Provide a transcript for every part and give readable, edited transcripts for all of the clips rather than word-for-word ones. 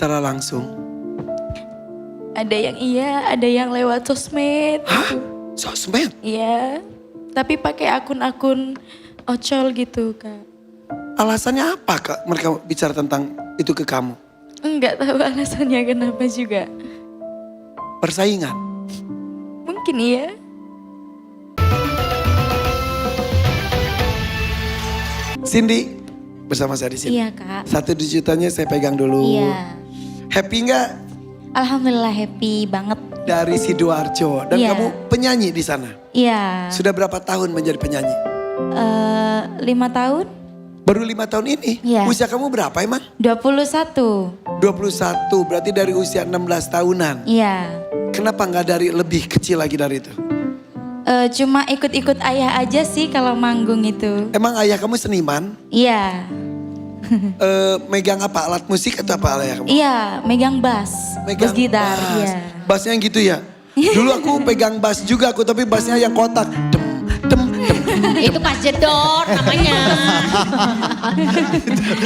secara langsung? Ada yang iya, ada yang lewat sosmed. Hah? Gitu. Sosmed? Iya, tapi pakai akun-akun ocol gitu Kak. Alasannya apa Kak mereka bicara tentang itu ke kamu? Enggak tahu alasannya kenapa juga. Persaingan? Mungkin iya. Cindy bersama saya di sini. Iya Kak. 1 digitanya saya pegang dulu. Iya. Happy nggak Alhamdulillah happy banget. dari Sidoarjo dan Iya. kamu penyanyi di sana? Iya. Sudah berapa tahun menjadi penyanyi? 5 tahun? Baru 5 tahun ini? Iya. Usia kamu berapa emang? 21. 21, berarti dari usia 16 tahunan. Iya. Kenapa nggak dari lebih kecil lagi dari itu? Cuma ikut-ikut ayah aja sih kalau manggung itu. Emang ayah kamu seniman? Iya. Megang apa? Alat musik atau apa ayah kamu? Iya, megang bass. Megang bass gitar. bass. Iya. Bassnya yang gitu ya? Dulu aku pegang bass juga aku, tapi bassnya yang kotak. Dem, dem, dem. Itu Pak Jedor namanya.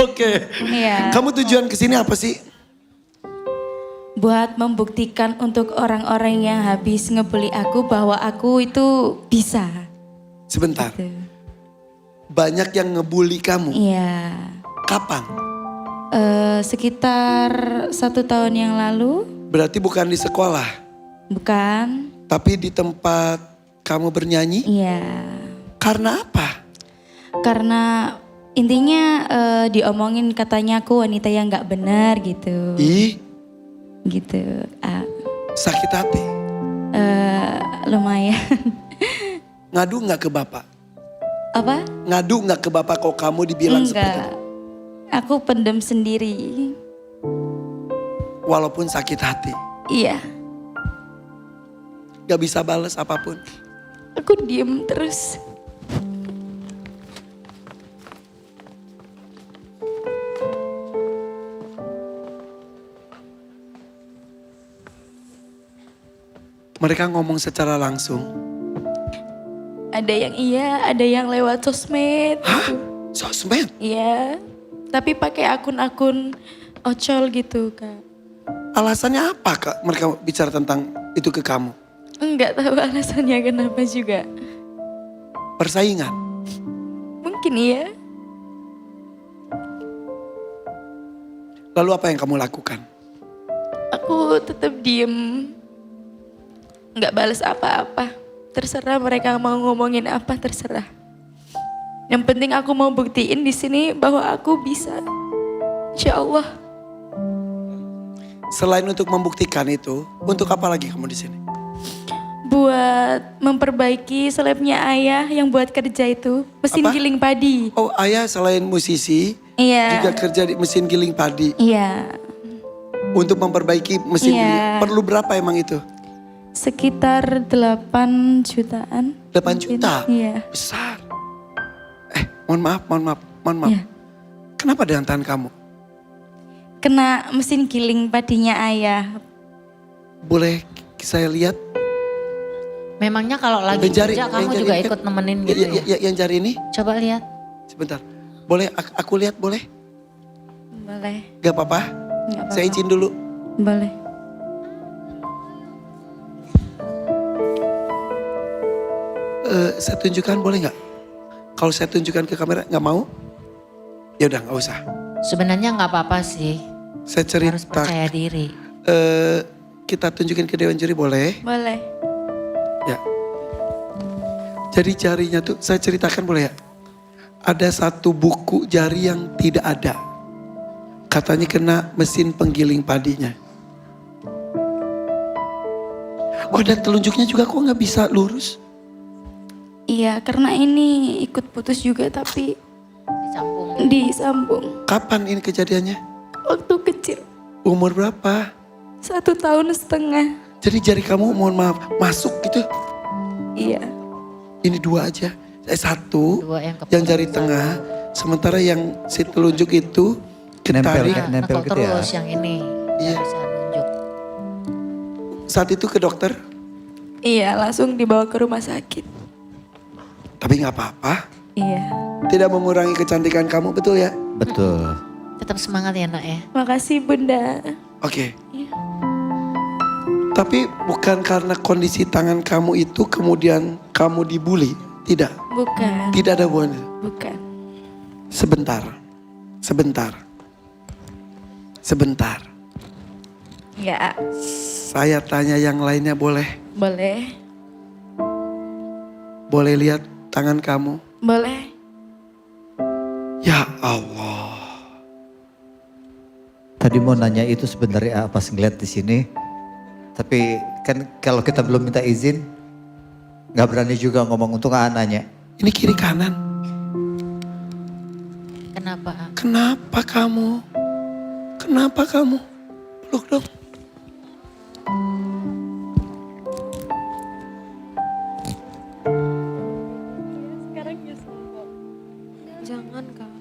Oke. Iya. Kamu tujuan kesini apa sih? Buat membuktikan untuk orang-orang yang habis ngebully aku bahwa aku itu bisa. Sebentar. Gitu. Banyak yang ngebully kamu. Iya. Kapan? Sekitar 1 tahun yang lalu, Berarti bukan di sekolah, bukan? tapi di tempat kamu bernyanyi. Iya. Karena apa? Karena intinya diomongin katanya aku wanita yang nggak benar gitu. Ih, Gitu. sakit hati. Lumayan. Ngadu nggak ke bapak? Apa? Ngadu nggak ke bapak kok kamu dibilang seperti Enggak. itu? Aku pendem sendiri. Walaupun sakit hati. Iya. Gak bisa balas apapun. Aku diem terus. Mereka ngomong secara langsung. Ada yang iya, ada yang lewat sosmed. Hah? Gitu. Sosmed? Iya, tapi pakai akun-akun ocol gitu Kak. Alasannya apa Kak mereka bicara tentang itu ke kamu? Enggak tahu alasannya kenapa juga. Persaingan? Mungkin iya. Lalu apa yang kamu lakukan? Aku tetap diem. Nggak balas apa-apa. Terserah mereka mau ngomongin apa, terserah. Yang penting aku mau buktiin di sini bahwa aku bisa. Insya Allah. Selain untuk membuktikan itu, untuk apa lagi kamu di sini? Buat memperbaiki selebnya ayah yang buat kerja itu. Mesin Apa? giling padi. Oh, ayah selain musisi Iya. juga kerja di mesin giling padi. Iya. Untuk memperbaiki mesin Iya. giling. Perlu berapa emang itu? Sekitar 8 jutaan. 8 mungkin. juta? Iya. Besar. Mohon maaf. Iya. Kenapa dengan tangan kamu? Kena mesin giling padinya ayah. Boleh saya lihat? Memangnya kalau lagi kerja kamu juga ikut nemenin gitu ya? Yang jari ini? Coba lihat. Sebentar. Boleh aku lihat boleh? Boleh. Gak apa-apa? Nggak apa-apa. Saya izin dulu. Boleh. Saya tunjukkan boleh nggak? Kalau saya tunjukkan ke kamera nggak mau? Ya udah nggak usah. Sebenarnya nggak apa-apa sih. Saya Harus cerita. percaya diri. Kita tunjukin ke Dewan Juri boleh? Boleh. Ya. Jadi jarinya tuh saya ceritakan boleh ya? Ada satu buku jari yang tidak ada. Katanya kena mesin penggiling padinya. Oh dan telunjuknya juga kok nggak bisa lurus? Iya, karena ini ikut putus juga tapi Disambung. disambung. Kapan ini kejadiannya? Waktu kecil, Umur berapa? 1,5 tahun. Jadi jari kamu mohon maaf masuk gitu? Iya. Ini 2 aja. Satu Dua yang yang jari tengah. Sementara yang si telunjuk itu ketarik. Nempel Nempel gitu ya? terus yang ini. Iya. Nggak bisa nunjuk. Saat itu ke dokter. Iya, langsung dibawa ke rumah sakit. Tapi nggak apa-apa. Iya. Tidak mengurangi kecantikan kamu betul ya? Betul. Tetap semangat ya nak ya. Makasih Bunda. Oke. Iya. Tapi bukan karena kondisi tangan kamu itu kemudian kamu dibully. Tidak. Bukan. Tidak ada hubungannya. Bukan. Sebentar. Sebentar. Sebentar. Ya, Saya tanya yang lainnya boleh? boleh. Boleh lihat tangan kamu? Boleh. Ya Allah. Tadi mau nanya itu sebenarnya apa ngeliat di sini. Tapi kan kalau kita belum minta izin, nggak berani juga ngomong untuk nanya. Ini kiri kanan. Kenapa? Kenapa kamu? Kenapa kamu? Peluk dong. Jangan kak.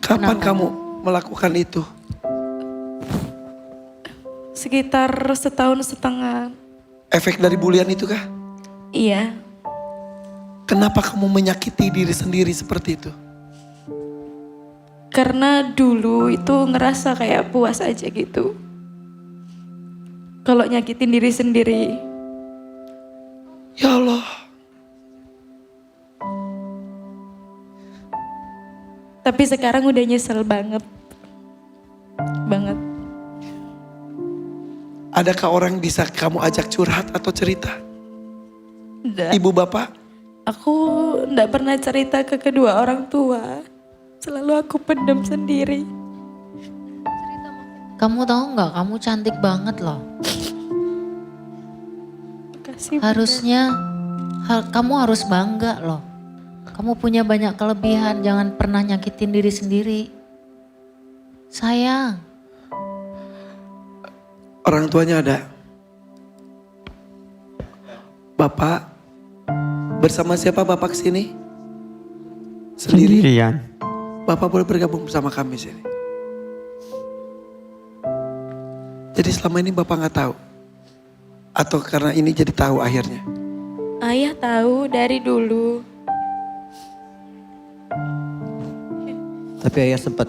Kapan kamu melakukan itu? Sekitar setahun setengah. Efek dari bulian itu kah? Iya. Kenapa kamu menyakiti diri sendiri seperti itu? Karena dulu itu ngerasa kayak puas aja gitu. Kalau nyakitin diri sendiri. Ya Allah. Tapi sekarang udah nyesel banget. Banget. Adakah orang bisa kamu ajak curhat atau cerita? Nggak. Ibu bapak? Aku nggak pernah cerita ke kedua orang tua. Selalu aku pendam sendiri. Kamu tahu nggak? Kamu cantik banget loh. Makasih. Harusnya kamu harus bangga loh. Kamu punya banyak kelebihan. Jangan pernah nyakitin diri sendiri. Sayang. Orang tuanya ada? Bapak? Bersama siapa bapak kesini? Sendiri? Sendirian. Bapak boleh bergabung bersama kami sini. Jadi selama ini bapak nggak tahu? Atau karena ini jadi tahu akhirnya? Ayah tahu dari dulu. Tapi ayah sempat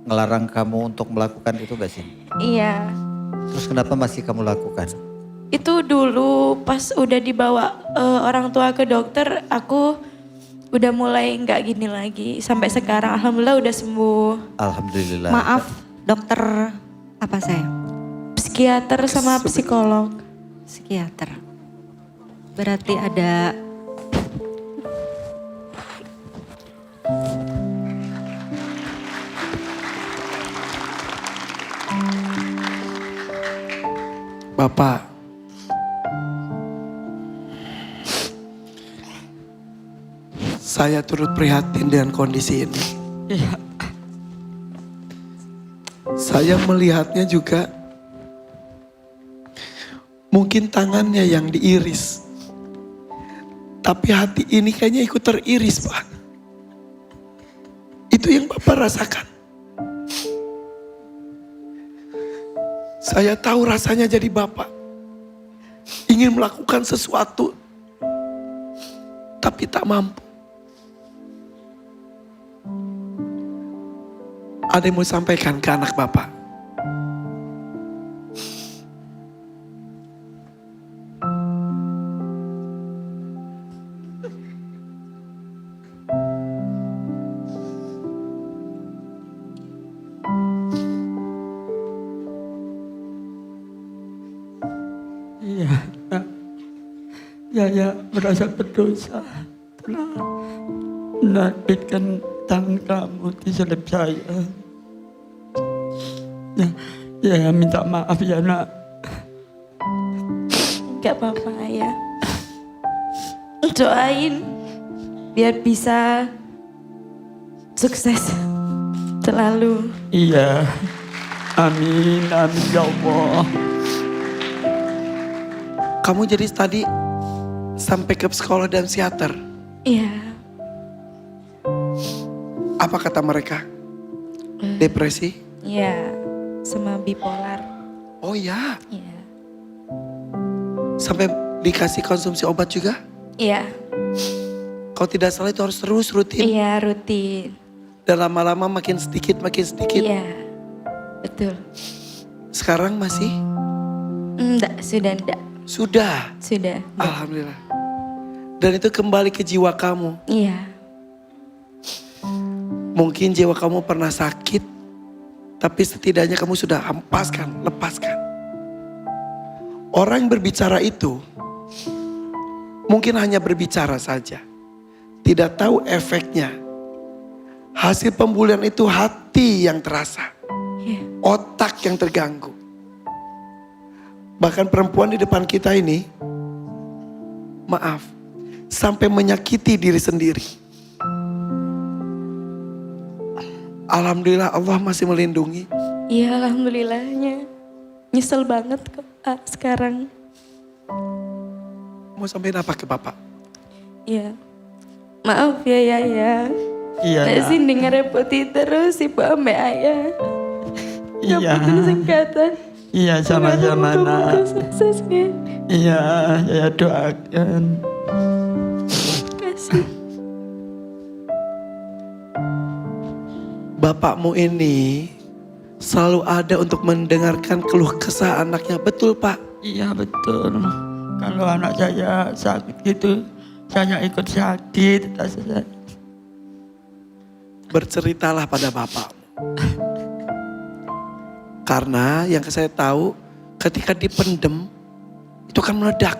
ngelarang kamu untuk melakukan itu gak sih? Iya. Terus kenapa masih kamu lakukan? Itu dulu pas udah dibawa orang tua ke dokter, aku udah mulai nggak gini lagi. Sampai sekarang alhamdulillah udah sembuh. Alhamdulillah. Maaf, dokter apa saya? Psikiater sama psikolog. Psikiater. Berarti ada Bapak, saya turut prihatin dengan kondisi ini. Saya melihatnya juga mungkin tangannya yang diiris. Tapi hati ini kayaknya ikut teriris, Pak. Itu yang Bapak rasakan. Saya tahu rasanya jadi bapak. Ingin melakukan sesuatu. Tapi tak mampu. Ada yang mau sampaikan ke anak bapak? Iya. Saya merasa berdosa telah menerbitkan tangan kamu di selip saya. Ya, minta maaf ya nak. Gak apa-apa ya. Doain biar bisa sukses selalu. Iya. Amin, amin ya Allah. Kamu jadi tadi sampai ke psikolog dan psikiater. Iya. Apa kata mereka? Depresi? Iya. Sama bipolar. Oh ya, Iya. sampai dikasih konsumsi obat juga? Iya. Kalau tidak salah itu harus terus rutin. Iya rutin. Dan lama-lama makin sedikit. Iya, betul. Sekarang masih? Enggak, sudah enggak. Sudah. Alhamdulillah. Dan itu kembali ke jiwa kamu. Iya, Mungkin jiwa kamu pernah sakit, tapi setidaknya kamu sudah lepaskan. Orang yang berbicara itu mungkin hanya berbicara saja. Tidak tahu efeknya. Hasil pembulian itu hati yang terasa. iya, Otak yang terganggu. Bahkan perempuan di depan kita ini, maaf, sampai menyakiti diri sendiri. Alhamdulillah Allah masih melindungi. iya, alhamdulillahnya. Nyesel banget kok sekarang. Mau sampein apa ke Bapak? Iya, maaf ya ya. Iya Nek nak. sini ngerepoti terus ibu ambek ayah. Iya. Ngapain singkatan? Iya sama-sama nak. Sukses ya. Iya, saya doakan. Kasih. Bapakmu ini selalu ada untuk mendengarkan keluh kesah anaknya. Betul Pak? Iya betul. Kalau anak saya sakit gitu, saya ikut sakit. Berceritalah pada bapakmu. Karena yang saya tahu ketika dipendem itu kan meledak.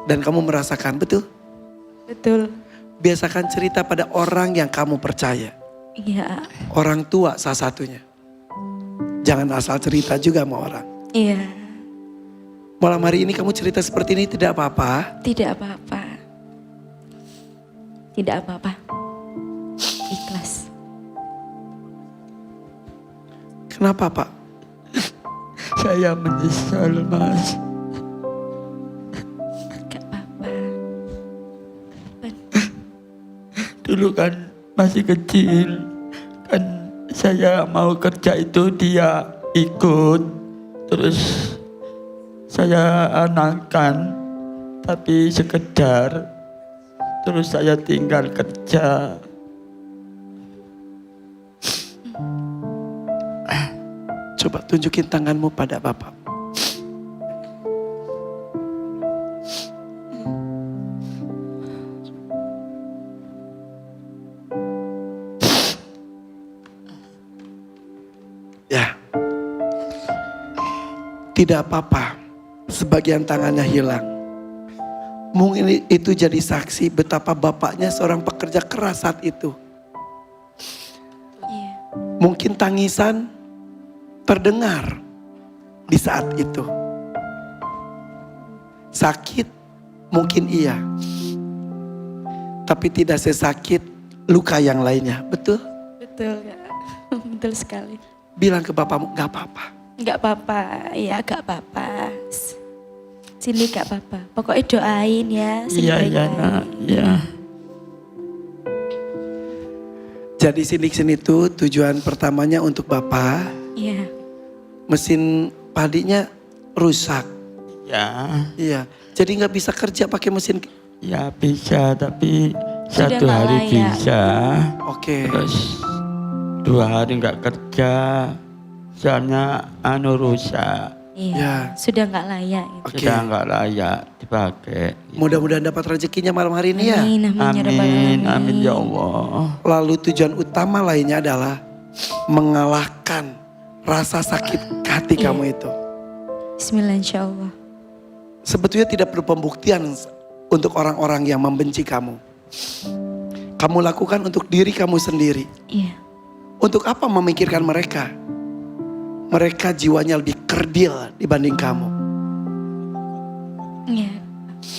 Dan kamu merasakan, betul? Betul. Biasakan cerita pada orang yang kamu percaya. Iya, Orang tua salah satunya. Jangan asal cerita juga sama orang. iya. Malam hari ini kamu cerita seperti ini tidak apa-apa. Tidak apa-apa. Tidak apa-apa. Ikhlas. Kenapa Pak? Saya menyesal mas. Gak apa-apa. Dulu kan masih kecil. Kan saya mau kerja itu dia ikut. Terus saya anakkan. Tapi sekedar. Terus saya tinggal kerja. Coba tunjukin tanganmu pada Bapak. Ya. Tidak apa-apa. Sebagian tangannya hilang. Mungkin itu jadi saksi betapa bapaknya seorang pekerja keras saat itu. Iya. Mungkin tangisan terdengar di saat itu. Sakit mungkin iya. Tapi tidak sesakit luka yang lainnya. Betul? Betul Kak. Betul sekali. Bilang ke bapakmu gak apa-apa. Gak apa-apa. Iya gak apa-apa. Sini gak apa-apa. Pokoknya doain ya. Iya iya nak. Iya. Jadi sinik-sini itu tujuan pertamanya untuk Bapak. Iya. Mesin padinya rusak. Ya. Iya. Jadi gak bisa kerja pakai mesin. Ya bisa tapi Sudah satu nggak hari layak. bisa. Oke. Terus 2 hari nggak kerja. Soalnya rusak. Iya. Ya. Sudah gak layak. Gitu. Oke. Sudah nggak layak dipakai. Mudah-mudahan dapat rezekinya malam hari ini ya. Amin, amin, ya Rabbal Amin, alamin. amin ya Allah. Lalu tujuan utama lainnya adalah mengalahkan rasa sakit hati Iya. kamu itu. Bismillah insya Allah. Sebetulnya tidak perlu pembuktian untuk orang-orang yang membenci kamu. Kamu lakukan untuk diri kamu sendiri. Iya. Untuk apa memikirkan mereka? Mereka jiwanya lebih kerdil dibanding kamu. Iya.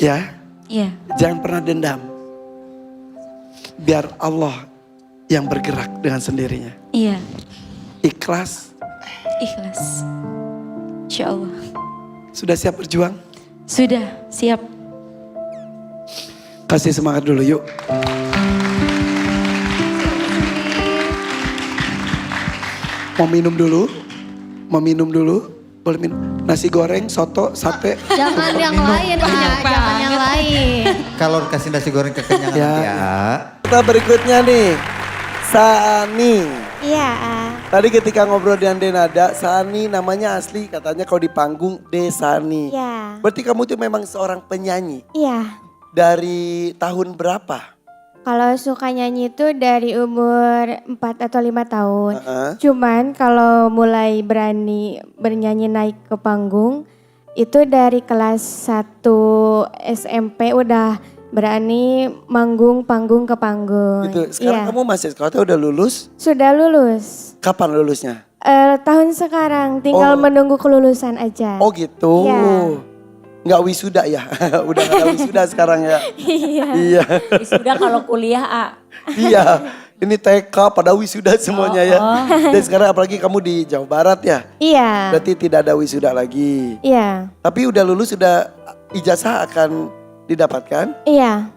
Ya, Iya. jangan pernah dendam. Biar Allah yang bergerak dengan sendirinya. Iya. Ikhlas. Ikhlas. Insya Allah. Sudah siap berjuang? Sudah siap. Kasih semangat dulu yuk. Mau minum dulu? Mau minum dulu? Boleh minum. Nasi goreng, soto, sate. Jangan yang lain, jangan yang lain. Kalau kasih nasi goreng kekenyangan Ya. nanti ya. Kita berikutnya nih. Saani. Iya. Tadi ketika ngobrol dengan Denada, Saani namanya asli katanya kalau di panggung Desani. Iya. Berarti kamu tuh memang seorang penyanyi. Iya. Dari tahun berapa? Kalau suka nyanyi itu dari umur 4 atau 5 tahun. Heeh. Cuman kalau mulai berani bernyanyi naik ke panggung itu dari kelas 1 SMP udah berani manggung panggung ke panggung. Gitu. Sekarang Iya. kamu masih sekolah atau udah lulus? Sudah lulus. Kapan lulusnya? Tahun sekarang tinggal Oh. menunggu kelulusan aja. Oh gitu. Iya. Nggak wisuda ya? Udah nggak ada wisuda sekarang ya? Iya. Iya. Sudah kalau kuliah, Iya. Ini TK pada wisuda semuanya ya. Dan sekarang apalagi kamu di Jawa Barat ya? Iya. Berarti tidak ada wisuda lagi. Iya. Tapi udah lulus, sudah ijazah akan didapatkan? Iya.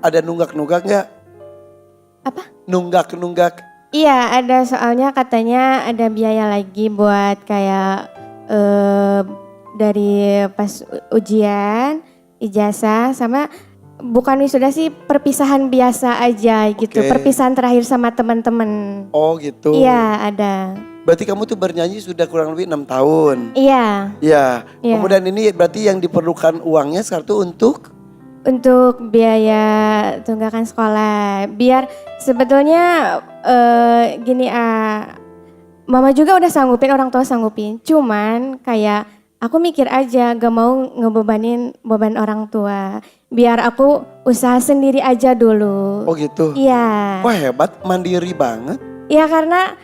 Ada nunggak-nunggak nggak? Apa? Nunggak-nunggak. Iya, ada soalnya katanya ada biaya lagi buat kayak dari pas ujian, ijazah sama bukan wisuda sih perpisahan biasa aja gitu. Oke. Perpisahan terakhir sama teman-teman. Oh gitu. Iya, ada. Berarti kamu tuh bernyanyi sudah kurang lebih 6 tahun. Iya, Iya. Iya. Kemudian ini berarti yang diperlukan uangnya sekarang tuh untuk? untuk biaya tunggakan sekolah. Biar sebetulnya gini mama juga udah sanggupin, orang tua sanggupin. Cuman kayak aku mikir aja gak mau ngebebanin beban orang tua. Biar aku usaha sendiri aja dulu. Oh gitu. Iya. Wah hebat, mandiri banget. Iya karena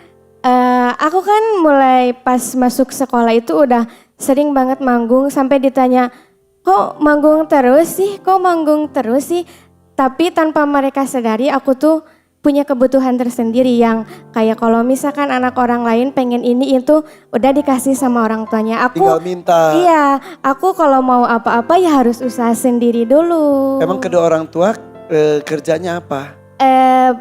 aku kan mulai pas masuk sekolah itu udah sering banget manggung sampai ditanya, kok manggung terus sih, kok manggung terus sih. Tapi tanpa mereka sadari aku tuh punya kebutuhan tersendiri yang kayak kalau misalkan anak orang lain pengen ini itu udah dikasih sama orang tuanya. Tinggal minta. Iya, aku kalau mau apa-apa ya harus usaha sendiri dulu. Emang kedua orang tua kerjanya apa?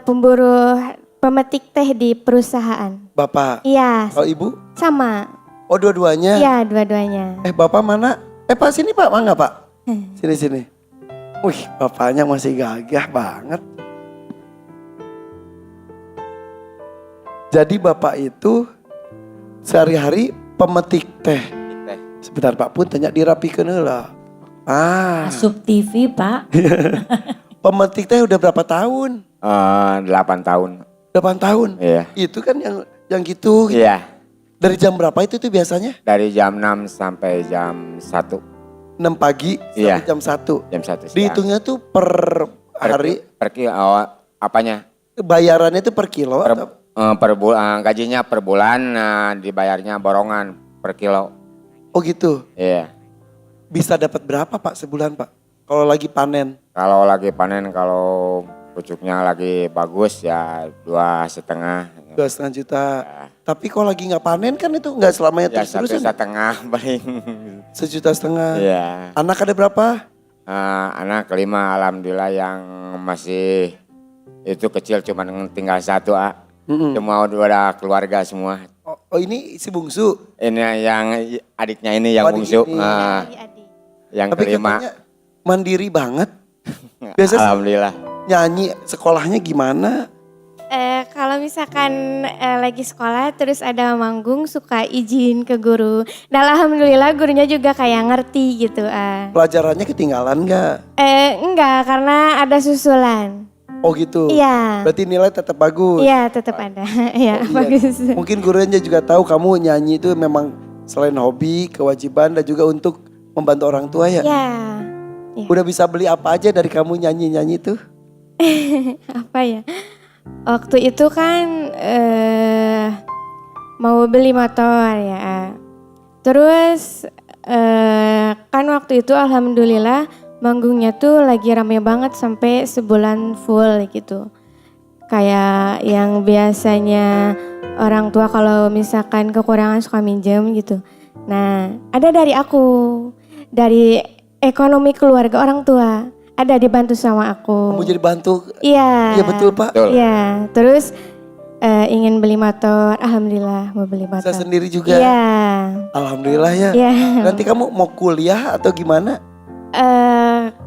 Pemburu pemetik teh di perusahaan. Bapak? Iya, Oh ibu? sama. Oh dua-duanya? Iya, dua-duanya. Bapak mana? Pak sini pak, mangga pak. Sini. Wih bapaknya masih gagah banget. Jadi bapak itu sehari-hari pemetik teh. Sebentar pak pun tanya dirapikan lah. Asup TV, Pak. Pemetik teh udah berapa tahun? 8 tahun. 8 tahun? Iya. Itu kan yang gitu. Iya. Dari jam berapa itu tuh biasanya? Dari jam 6 sampai jam 1. 6 pagi Iya. sampai jam 1. Jam 1 siang. Dihitungnya tuh per hari, Per kilo, apanya? bayarannya tuh per kilo atau? Per bulan, gajinya per bulan, dibayarnya borongan per kilo. Oh gitu. Iya. Bisa dapat berapa pak sebulan pak? Kalau lagi panen? Kalau lagi panen, kalau pucuknya lagi bagus ya 2,5. 2,5 juta. Tapi kalau lagi nggak panen kan itu nggak selamanya Ya terus-terusan. 1,5 paling. 1,5 juta. Iya. Anak ada berapa? Anak kelima alhamdulillah yang masih itu kecil cuma tinggal 1 Semua udah keluarga semua. Oh ini si bungsu. Ini yang adiknya ini yang Oh, adik bungsu. ini. Yang Tapi kelima. katanya mandiri banget. Biasa Alhamdulillah. nyanyi sekolahnya gimana? Kalau misalkan lagi sekolah terus ada manggung suka izin ke guru. Dan alhamdulillah gurunya juga kayak ngerti gitu. Pelajarannya ketinggalan nggak? Enggak, karena ada susulan. Oh gitu. Iya. Berarti nilai tetap bagus. Iya, tetap ada. Iya, Oh, iya. bagus. Mungkin gurunya juga tahu kamu nyanyi itu memang selain hobi, kewajiban dan juga untuk membantu orang tua ya. Iya. Udah bisa beli apa aja dari kamu nyanyi-nyanyi itu? Apa ya? Waktu itu kan mau beli motor ya. Terus kan waktu itu alhamdulillah manggungnya tuh lagi rame banget sampai sebulan full gitu. Kayak yang biasanya orang tua kalau misalkan kekurangan suka minjem gitu. Nah ada dari aku, dari ekonomi keluarga orang tua. Ada dibantu sama aku. Kamu jadi bantu? Iya. Iya betul pak. Betul. Iya, terus ingin beli motor, alhamdulillah mau beli motor. Bisa sendiri juga? Iya. Alhamdulillah ya. Iya. Nanti kamu mau kuliah atau gimana?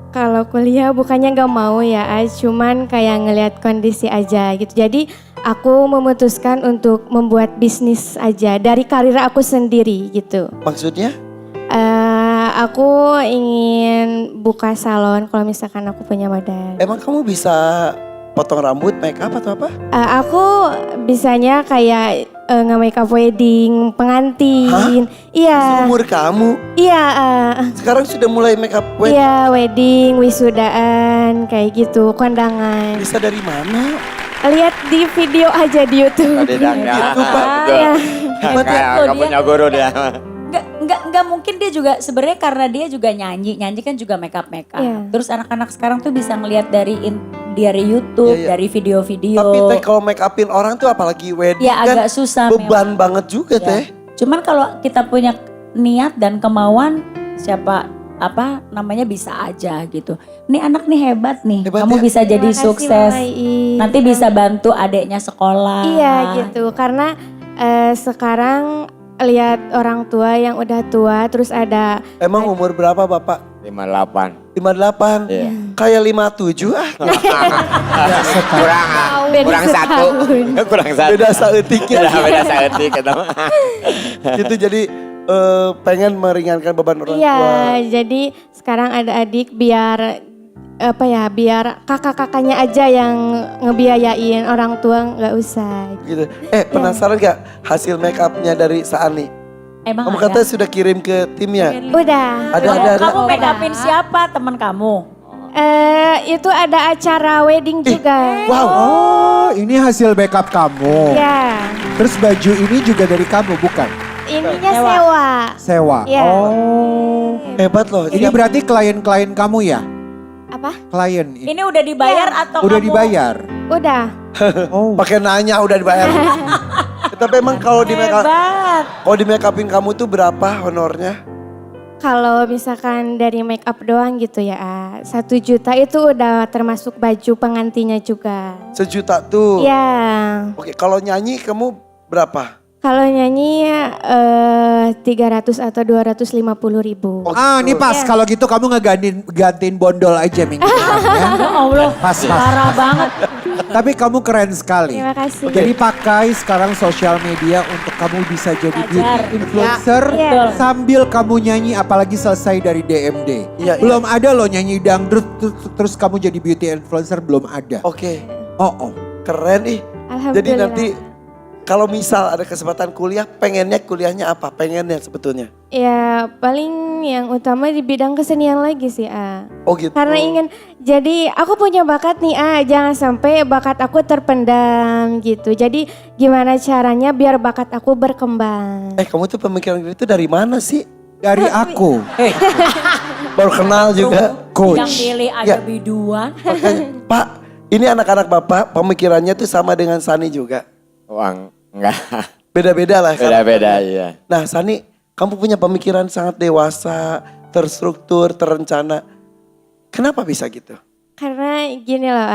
Kalau kuliah bukannya gak mau ya, cuman kayak ngelihat kondisi aja gitu. Jadi aku memutuskan untuk membuat bisnis aja dari karir aku sendiri gitu. Maksudnya? Aku ingin buka salon kalau misalkan aku punya modal. Emang kamu bisa potong rambut, make up atau apa? Aku bisanya kayak nge-make up wedding, pengantin. Iya. Seumur kamu. Iya, Sekarang sudah mulai make up wedding. iya wedding, wisudaan, kayak gitu, kondangan. Bisa dari mana? Lihat di video aja di YouTube. Tidak ya. Gitu, Pak. Iya. Kayak kamu punya guru dia. Nggak mungkin dia juga sebenarnya karena dia juga nyanyi kan juga make up. Iya. Terus anak-anak sekarang tuh bisa ngelihat dari YouTube, Iya, iya. dari video-video. Tapi teh kalau make upin orang tuh apalagi wedding Ya kan agak susah beban banget juga Ya. teh. Cuman kalau kita punya niat dan kemauan, bisa aja gitu. Nih anak nih hebat nih, Hebat kamu ya? bisa jadi Terima kasih, sukses. Mama Ii. Nanti bisa bantu adeknya sekolah. Iya gitu, karena sekarang lihat orang tua yang udah tua, terus ada Emang umur berapa Bapak? 58. 58. Iya. Kayak 57 ah. Kurang satu. Kurang satu. Beda saeutiknya. Beda saeutik eta mah. Gitu jadi pengen meringankan beban orang tua. iya, jadi sekarang ada adik biar biar kakak-kakaknya aja yang ngebiayain, orang tua nggak usah. Gitu. Penasaran gak hasil make upnya dari Saani? Emang Kamu ada? kata sudah kirim ke timnya? Udah. Ada. Kamu make upin siapa teman kamu? Itu ada acara wedding juga. Wow. Oh, ini hasil backup kamu. Ya, Terus baju ini juga dari kamu, bukan? ininya sewa. Sewa. Iya. Oh. Hebat loh. Ini berarti klien-klien kamu ya? Apa? Klien ini. Ini udah dibayar atau Udah kamu? dibayar? Udah. Oh. Pakai nanya udah dibayar. Tapi emang kalau di make up, Hebat. kalau di make upin kamu tuh berapa honornya? Kalau misalkan dari make up doang gitu ya, 1 juta itu udah termasuk baju pengantinnya juga. 1 juta tuh. Iya. Oke, kalau nyanyi kamu berapa? Kalau nyanyi 300 atau 250 ribu. Oh, Ini gitu. pas. Kalau gitu kamu gantiin bondol aja minggu depan ya. Ya Allah, Pas. parah banget. Tapi kamu keren sekali. Terima kasih. Jadi pakai sekarang sosial media untuk kamu bisa jadi beauty Belajar. influencer Ya. Betul. sambil kamu nyanyi apalagi selesai dari DMD. Iya, Belum ada loh nyanyi dangdut terus kamu jadi beauty influencer, belum ada. Oke, Oh. keren ih. Jadi Alhamdulillah. nanti kalau misal ada kesempatan kuliah, pengennya kuliahnya apa? Pengennya sebetulnya? Ya paling yang utama di bidang kesenian lagi sih Oh gitu. Karena ingin, jadi aku punya bakat nih jangan sampai bakat aku terpendam gitu. Jadi gimana caranya biar bakat aku berkembang. Kamu tuh pemikiran itu dari mana sih? Dari aku, Baru kenal juga. Yang coach. milih Ya. ada biduan. Makanya, Pak, ini anak-anak Bapak pemikirannya tuh sama dengan Sani juga. Uang enggak. Beda-beda lah kan. Beda-beda iya. Nah Sani, kamu punya pemikiran sangat dewasa, terstruktur, terencana. Kenapa bisa gitu? Karena gini loh,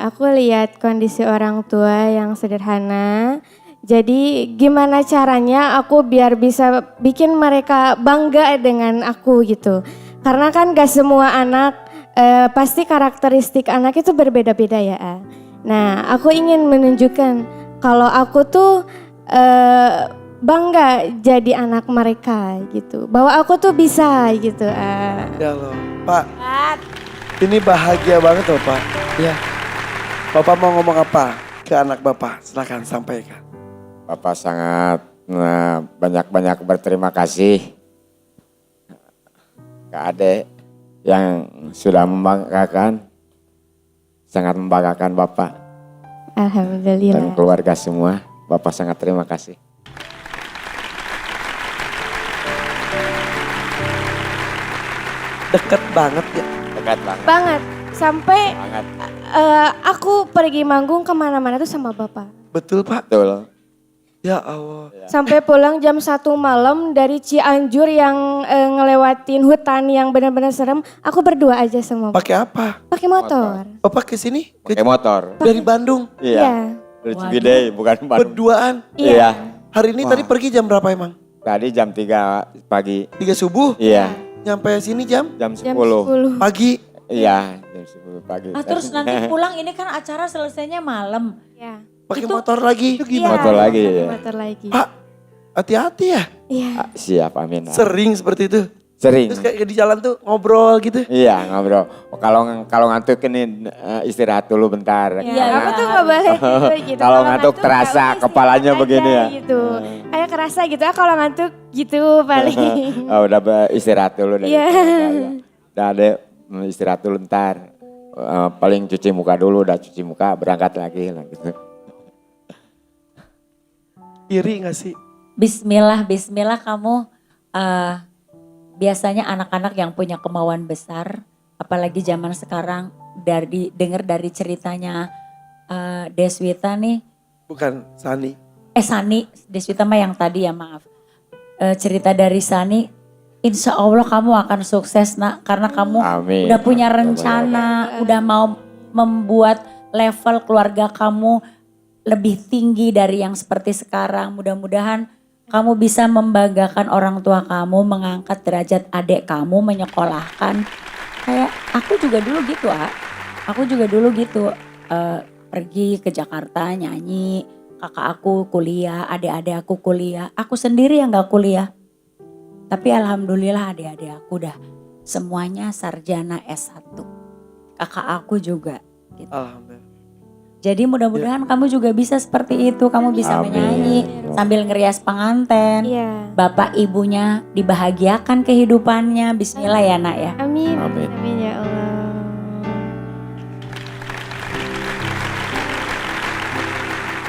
aku lihat kondisi orang tua yang sederhana. Jadi gimana caranya aku biar bisa bikin mereka bangga dengan aku gitu. Karena kan gak semua anak, pasti karakteristik anak itu berbeda-beda ya. Nah aku ingin menunjukkan kalau aku tuh bangga jadi anak mereka gitu. Bahwa aku tuh bisa gitu. Ya loh, Pak. Ini bahagia banget loh Pak. Ya. Bapak mau ngomong apa ke anak Bapak? Silakan sampaikan. Bapak sangat banyak-banyak berterima kasih ke adik yang sudah membanggakan, sangat membanggakan Bapak dan Alhamdulillah. keluarga semua. Bapak sangat terima kasih. Deket banget ya. Dekat banget. Banget. Sampai Banget. aku pergi manggung kemana-mana tuh sama Bapak. Betul Pak? Betul. Ya Allah. Sampai pulang jam 1 malam dari Cianjur yang ngelewatin hutan yang benar-benar serem. Aku berdua aja sama Bapak. Pakai apa? Pakai motor. Bapak ke sini? Pakai motor. Dari Bandung? Iya. Dari Ciwidey bukan Bandung. Berduaan? Iya. Hari ini tadi pergi jam berapa emang? Tadi jam 3 pagi. 3 subuh? Iya. Nyampe sini jam? Jam 10. Jam 10. Pagi? Iya, jam 10 pagi. Terus nanti pulang ini kan acara selesainya malam. Ya. Pakai motor lagi. Iya, Motor lagi, pakai ya. motor lagi. Pak, hati-hati ya. Iya. Siap, amin. Sering seperti itu. Sering. Terus kayak di jalan tuh ngobrol gitu. Iya, ngobrol. Kalau ngantuk ini istirahat dulu bentar. Iya, aku tuh gak boleh gitu. Kalau ngantuk nggak terasa udah kepalanya istirahat begini aja ya. Gitu. Kayak kerasa gitu, kalau ngantuk gitu paling. Udah istirahat dulu deh. Iya. Udah ada istirahat dulu bentar. Paling cuci muka dulu, udah cuci muka berangkat lagi lah gitu. Iri gak sih? Bismillah, bismillah kamu biasanya anak-anak yang punya kemauan besar, apalagi zaman sekarang dengar dari ceritanya Deswita nih, Bukan, Sani. Sani, Deswita mah yang tadi ya maaf. Cerita dari Sani, insya Allah kamu akan sukses nak, karena kamu Amin. udah punya rencana, udah mau membuat level keluarga kamu lebih tinggi dari yang seperti sekarang. Mudah-mudahan kamu bisa membanggakan orang tua kamu, mengangkat derajat adik kamu, menyekolahkan. Kayak aku juga dulu gitu, aku juga dulu gitu, pergi ke Jakarta nyanyi, kakak aku kuliah, adik-adik aku kuliah, aku sendiri yang gak kuliah. Tapi alhamdulillah adik-adik aku udah semuanya sarjana S1. Kakak aku juga gitu. Alhamdulillah. Jadi mudah-mudahan kamu juga bisa seperti itu, kamu bisa Amin. menyanyi sambil ngerias pengantin. Iya. Bapak ibunya dibahagiakan kehidupannya, bismillah ya nak ya. Amin. Amin. Amin ya Allah.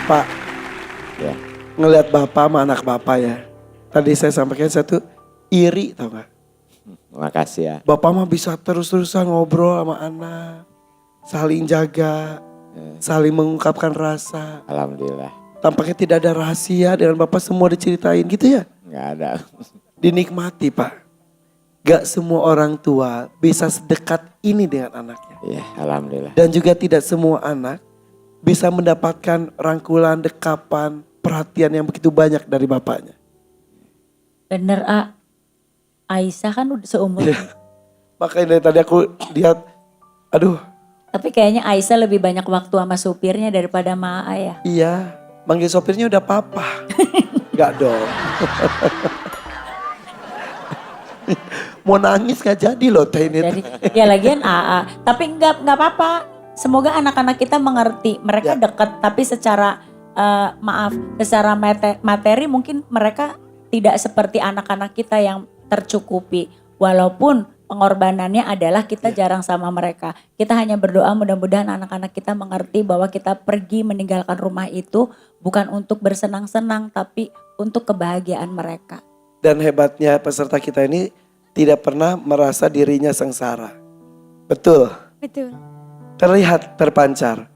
Pak, Ya. ngelihat bapak sama anak bapak ya. Tadi saya sampaikan satu iri tau gak? Makasih ya. Bapak mah bisa terus-terusan ngobrol sama anak. Saling jaga, saling mengungkapkan rasa. Alhamdulillah. Tampaknya tidak ada rahasia dengan bapak, semua diceritain gitu ya. Nggak ada. Dinikmati Pak. Gak semua orang tua bisa sedekat ini dengan anaknya. Iya, alhamdulillah. Dan juga tidak semua anak bisa mendapatkan rangkulan, dekapan, perhatian yang begitu banyak dari bapaknya. Bener Aisyah kan udah seumur. Makanya dari tadi aku lihat, aduh Tapi kayaknya Aisyah lebih banyak waktu sama supirnya daripada sama ya. iya, manggil sopirnya udah papa. Gak dong. Mau nangis gak jadi loh teh ini. Jadi ya lagian tapi enggak apa-apa. Semoga anak-anak kita mengerti. Mereka Ya. dekat tapi secara secara materi mungkin mereka tidak seperti anak-anak kita yang tercukupi. Walaupun pengorbanannya adalah kita jarang sama mereka. Kita hanya berdoa mudah-mudahan anak-anak kita mengerti bahwa kita pergi meninggalkan rumah itu bukan untuk bersenang-senang tapi untuk kebahagiaan mereka. Dan hebatnya peserta kita ini tidak pernah merasa dirinya sengsara. Betul, Betul. terlihat terpancar.